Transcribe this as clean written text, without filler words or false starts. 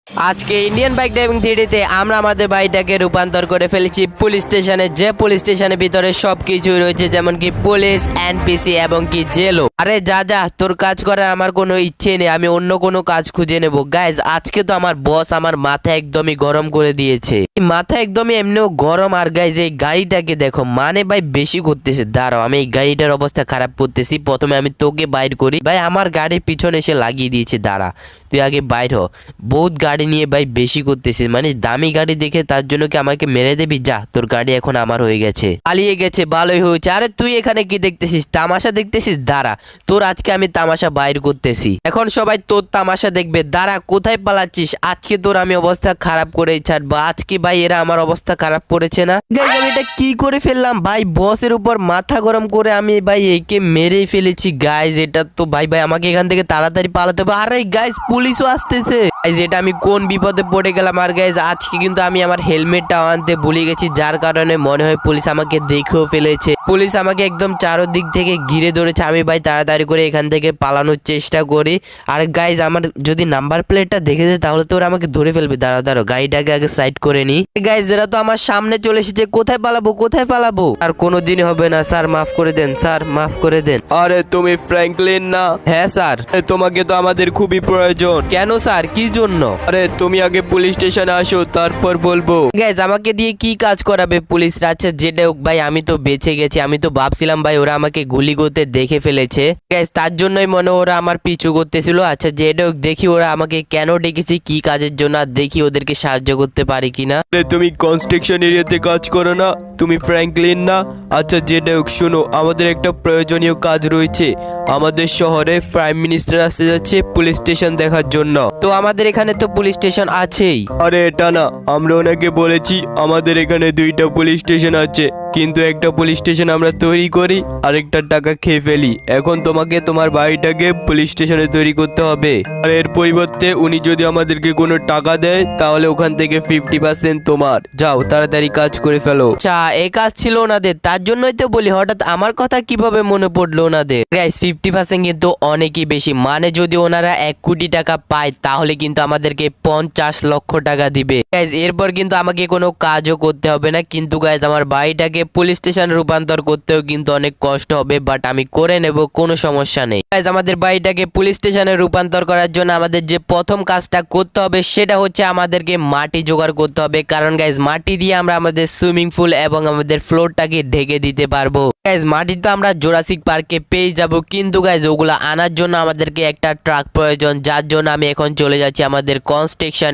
আজকে Indian bike driving থিওরিতে আমরা আমাদের বাইকটাকে রূপান্তর করে ফেলেছি পুলিশ স্টেশনে, যে পুলিশ স্টেশনের ভিতরে সবকিছুই রয়েছে, যেমন কি পুলিশ, এনপিসি এবং কি জেলও। আরে যা যা, তোর কাজ করার আমার কোনো ইচ্ছে নেই, আমি অন্য কোনো কাজ খুঁজে নেব। গাইজ, আজকে তো আমার বস আমার মাথা একদমই গরম করে দিয়েছে, মাথা একদমই এমনিও গরম। আর গাইজ, এই গাড়িটাকে দেখো, মানে ভাই বেশি করতেছে। দাঁড়াও, আমি এই গাড়িটার অবস্থা খারাপ করতেছি। প্রথমে আমি তোকে বাইর করি। ভাই আমার গাড়ির পিছনে এসে লাগিয়ে দিয়েছে, দাঁড়া তুই আগে বাইর হ। বহুত গাড়ি নিয়ে ভাই বেশি করতেছে, মানে দামি গাড়ি দেখে তার জন্য কি আমাকে মেরে দেবি? যা, তোর গাড়ি এখন আমার হয়ে গেছে, পালিয়ে গেছে, ভালোই হয়েছে। আরে তুই এখানে কি দেখতেছিস? তামাশা দেখতেছিস? দাঁড়া, তোর আজকে আমি তামাশা বাইর করতেছি। এখন সবাই তোর তামাশা দেখবে। দাঁড়া, কোথায় পালাচ্ছিস? আজকে তোর আমি অবস্থা খারাপ করেই ছাড়বো। আজকে ভাই এরা আমার অবস্থা খারাপ করেছে না। গাইস, আমি এটা কি করে ফেললাম ভাই? বসের উপর মাথা গরম করে আমি ভাই একে মেরেই ফেলেছি। গাইস, এটা তো ভাই আমাকে এখান থেকে তাড়াতাড়ি পালাতে হবে। আরে গাইস, পুলিশও আসতেছে। গাইস, এটা আমি কোন বিপদে পড়ে গেলাম। আর গাইস, আজকে কিন্তু আমি আমার হেলমেটটা আনতে ভুলে গেছি, যার কারণে মনে হয় পুলিশ আমাকে দেখেও ফেলেছে। পুলিশ আমাকে একদম চারদিক থেকে ঘিরে ধরেছে। আমি ভাই তাড়াতাড়ি করে এখান থেকে পালানোর চেষ্টা করি। আর গাইস, আমার যদি নাম্বার প্লেটটা দেখে যায় তাহলে তো ওরা আমাকে ধরে ফেলবে। দাঁড়াও দাঁড়াও, গাড়িটাকে আগে সাইড করে নি। গাইস, এরা তো আমার সামনে চলে এসেছে। কোথায় পালাবো, কোথায় পালাবো? আর কোনোদিন হবে না স্যার, মাফ করে দেন স্যার, মাফ করে দেন। আরে তুমি ফ্র্যাঙ্কলিন না? হ্যাঁ স্যার। তোমাকে তো আমাদের খুবই প্রয়োজন। কেন স্যার, কি জন্য? আরে তুমি আগে পুলিশ স্টেশনে আসো, তারপর বলবো। গাইস, আমাকে দিয়ে কি কাজ করাবে পুলিশরা? আচ্ছা যেটা হোক ভাই, আমি তো বেঁচে গেছি। আমি তো ভাবছিলাম ভাই ওরা আমাকে গুলি করতে দেখে ফেলেছে। গাইস, তার জন্যই মনে ওরা আমার পিছু করতেছিল। আচ্ছা যেটা হোক, দেখি ওরা আমাকে কেন ডেকেছে, কি কাজের জন্য, আর দেখি ওদেরকে সাহায্য করতে পারি কিনা। আরে তুমি কনস্ট্রাকশন এরিয়াতে কাজ করো না? তুমি ফ্র্যাঙ্কলিন না? আচ্ছা যেটা হোক, শোনো, আমাদের একটা প্রয়োজনীয় কাজ রয়েছে। আমাদের শহরে প্রাইম মিনিস্টার আসতে যাচ্ছে পুলিশ স্টেশন দেখার জন্য। তো আমাদের এখানে তো পুলিশ স্টেশন আছেই। আরে এটা না, আমরা ওনাকে বলেছি আমাদের এখানে 2টা পুলিশ স্টেশন আছে, কিন্তু একটা পুলিশ স্টেশন আমরা তৈরি করি, আরেকটা টাকা খেয়ে ফেলি। এখন তোমাকে তোমার বাড়িটাকে পুলিশ স্টেশনে তৈরি করতে হবে। আর এর পরিবর্তে উনি যদি আমাদেরকে কোনো টাকা দেয় তাহলে ওখান থেকে 50% তোমার। যাও তাড়াতাড়ি কাজ করে ফেলো। আচ্ছা, এই কাজ ছিল ওনাদের, তার জন্যই তো বলি হঠাৎ আমার কথা কিভাবে মনে পড়লো ওনাদের। গাইস, 50% কিন্তু অনেকই বেশি। মানে যদি ওনারা 1 কোটি টাকা পায় তাহলে কিন্তু আমাদেরকে 50 লক্ষ টাকা দিবে। গাইস, এরপর কিন্তু আমাকে কোনো কাজও করতে হবে না। কিন্তু গাইস, আমার বাড়িটাকে পুলিশ স্টেশন রূপান্তর করতেও কিন্তু অনেক কষ্ট হবে, বাট আমি করে নেব, কোনো সমস্যা নেই। গাইস, আমাদের বাড়িটাকে পুলিশ স্টেশনে রূপান্তর করার জন্য আমাদের যে প্রথম কাজটা করতে হবে সেটা হচ্ছে আমাদেরকে মাটি জোগাড় করতে হবে। কারণ গাইস, মাটি দিয়ে আমরা আমাদের সুইমিং পুল এবং আমাদের ফ্লোরটাকে ঢেকে দিতে পারবো। গাইস, মাটি তো আমরা জুরাসিক পার্কে পেয়ে যাব, কিন্তু গাইস ওগুলো আনার জন্য আমাদেরকে একটা ট্রাক প্রয়োজন, যার জন্য আমি এখন চলে যাচ্ছি আমাদের কনস্ট্রাকশন